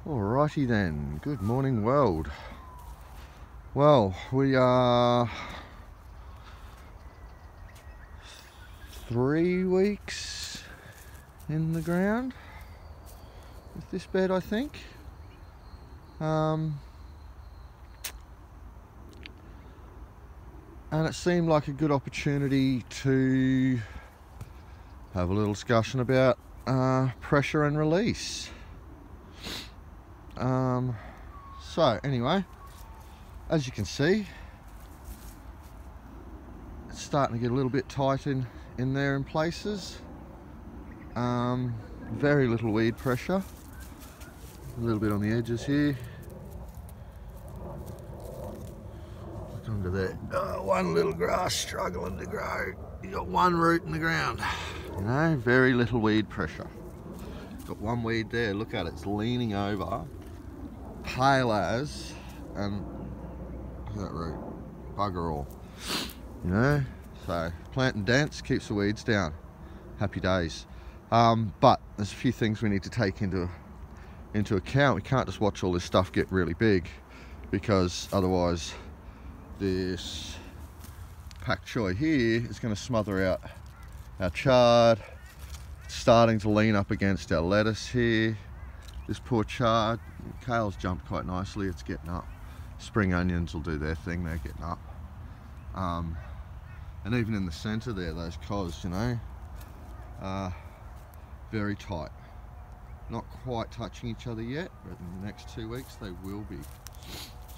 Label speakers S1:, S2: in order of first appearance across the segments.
S1: Alrighty then, good morning world. Well, we are 3 weeks in the ground with this bed, I think. And it seemed like a good opportunity to have a little discussion about pressure and release. So anyway, as you can see, it's starting to get a little bit tight in there in places. Very little weed pressure, a little bit on the edges here. Look under there, one little grass struggling to grow. You got one root in the ground, you know, very little weed pressure. Got one weed there, look at it, it's leaning over, pale as, and look at that root, bugger all, you know. So planting dense keeps the weeds down. Happy days. But there's a few things we need to take into account. We can't just watch all this stuff get really big, because otherwise this pak choi here is going to smother out our chard. It's starting to lean up against our lettuce here. This poor chard. Kale's jumped quite nicely, it's getting up. Spring onions will do their thing, they're getting up. And even in the center there, those cos, you know, very tight. Not quite touching each other yet, but in the next 2 weeks they will be.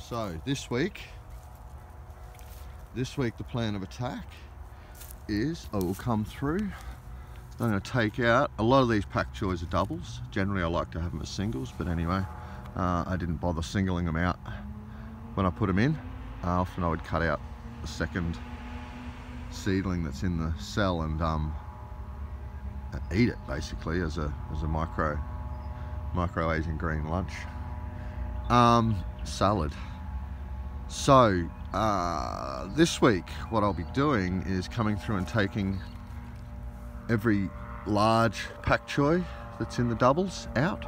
S1: So this week the plan of attack is I will come through. I'm going to take out, a lot of these pak choys are doubles. Generally I like to have them as singles, but anyway, I didn't bother singling them out when I put them in. Often I would cut out the second seedling that's in the cell and eat it basically as a micro Asian green lunch salad. So this week what I'll be doing is coming through and taking every large pak choi that's in the doubles out.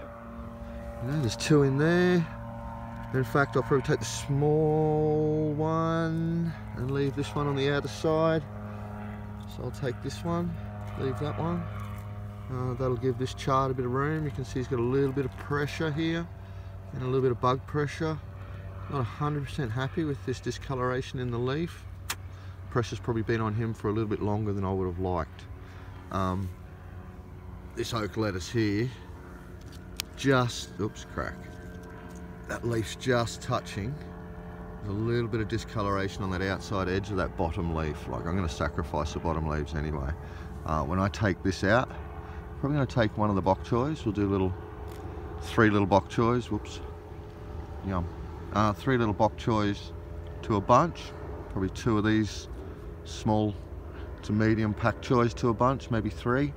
S1: You know, there's 2 in there. In fact, I'll probably take the small one and leave this one on the outer side. So I'll take this one, leave that one. That'll give this chard a bit of room. You can see he's got a little bit of pressure here and a little bit of bug pressure. Not 100% happy with this discoloration in the leaf. Pressure's probably been on him for a little bit longer than I would have liked. This oak lettuce here, just, oops, crack. That leaf's just touching. There's a little bit of discoloration on that outside edge of that bottom leaf. Like, I'm going to sacrifice the bottom leaves anyway. When I take this out, I'm probably going to take one of the bok choys. We'll do 3 little bok choys. Whoops, yum. 3 little bok choys to a bunch. Probably 2 of these small to medium pak choys to a bunch, maybe 3.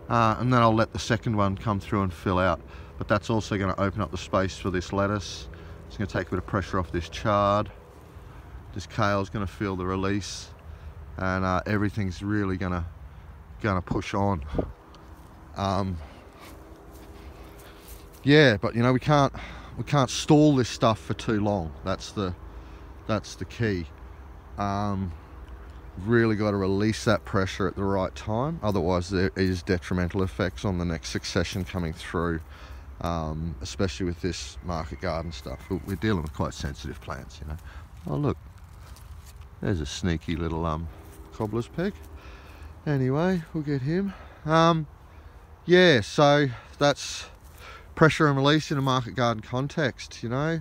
S1: And then I'll let the second one come through and fill out. But that's also going to open up the space for this lettuce. It's going to take a bit of pressure off this chard. This kale's going to feel the release, and everything's really going to push on. Yeah, but you know, we can't stall this stuff for too long. That's the key. Really got to release that pressure at the right time, otherwise there is detrimental effects on the next succession coming through, especially with this market garden stuff. We're dealing with quite sensitive plants, you know. Oh look, there's a sneaky little cobbler's peg. Anyway, we'll get him. Yeah, so that's pressure and release in a market garden context, you know.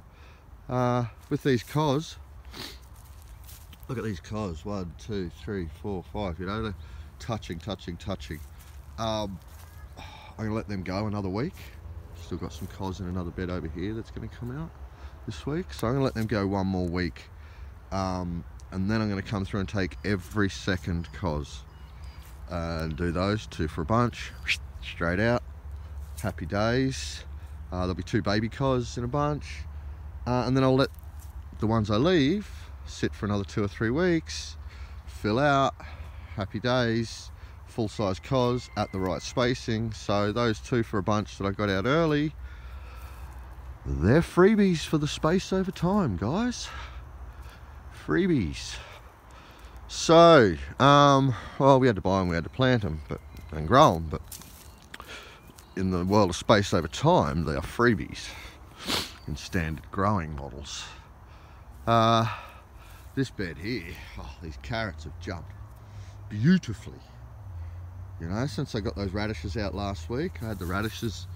S1: With these cos, look at these cos, 1, 2, 3, 4, 5, you know, they're touching. I'm gonna let them go another week. Still got some cos in another bed over here that's gonna come out this week, so I'm gonna let them go 1 more week, and then I'm gonna come through and take every second cos and do those 2 for a bunch, straight out. Happy days. There'll be 2 baby cos in a bunch, and then I'll let the ones I leave sit for another 2 or 3 weeks, fill out. Happy days. Full-size cos at the right spacing. So those 2 for a bunch that I got out early they're freebies for the Space Over Time, guys. Freebies. So, well, we had to buy them, we had to plant them and grow them, but in the world of Space Over Time, they are freebies in standard growing models. This bed here, oh, these carrots have jumped beautifully. You know, since I got those radishes out last week, I had the radishes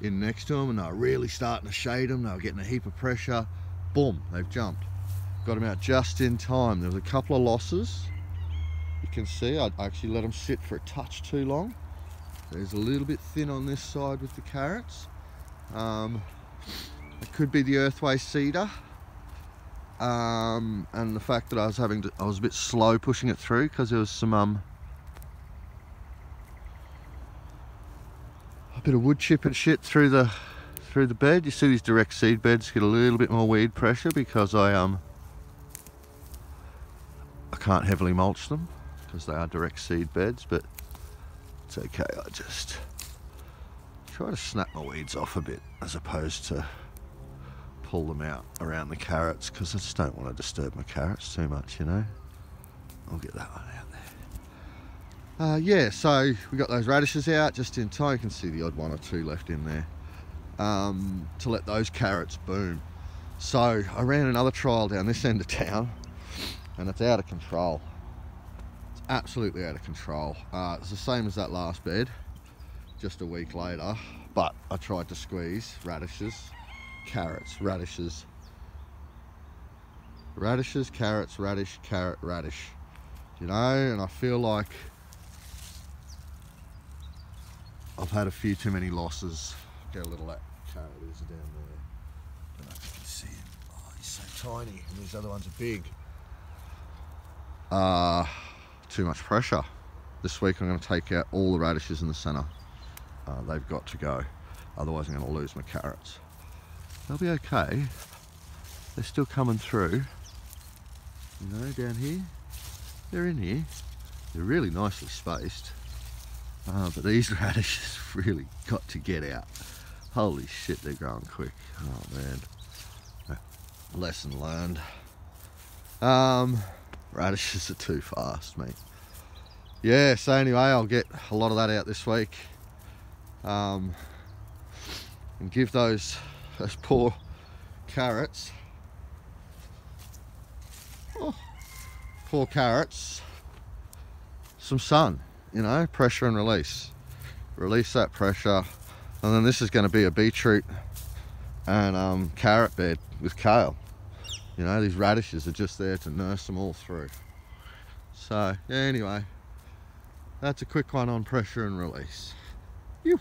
S1: in next to them and they were really starting to shade them. They were getting a heap of pressure. Boom, they've jumped. Got them out just in time. There was a couple of losses. You can see I actually let them sit for a touch too long. There's a little bit thin on this side with the carrots. It could be the earthway cedar. And the fact that I was a bit slow pushing it through because there was some a bit of wood chip and shit through the bed. You see these direct seed beds get a little bit more weed pressure because I can't heavily mulch them because they are direct seed beds, but it's okay. I just try to snap my weeds off a bit as opposed to pull them out around the carrots because I just don't want to disturb my carrots too much, you know. I'll get that one out there. Yeah, so we got those radishes out just in time. You can see the odd one or two left in there to let those carrots boom. So I ran another trial down this end of town and it's out of control. It's absolutely out of control. It's the same as that last bed, just a week later, but I tried to squeeze radishes, carrots, radishes, radishes, carrots, radish, carrot, radish, you know, and I feel like I've had a few too many losses. Get a little of that carrot is down there. I don't know if you can see him. Oh, he's so tiny, and these other ones are big. Too much pressure. This week I'm going to take out all the radishes in the centre. They've got to go, otherwise I'm going to lose my carrots. They'll be okay. They're still coming through. You know, down here. They're in here. They're really nicely spaced. But these radishes really got to get out. Holy shit, they're growing quick. Oh man. Lesson learned. Radishes are too fast, mate. Yeah, so anyway, I'll get a lot of that out this week. And give those poor carrots, some sun, you know, pressure and release. Release that pressure. And then this is going to be a beetroot and carrot bed with kale. You know, these radishes are just there to nurse them all through. So, yeah, anyway, that's a quick one on pressure and release. Phew.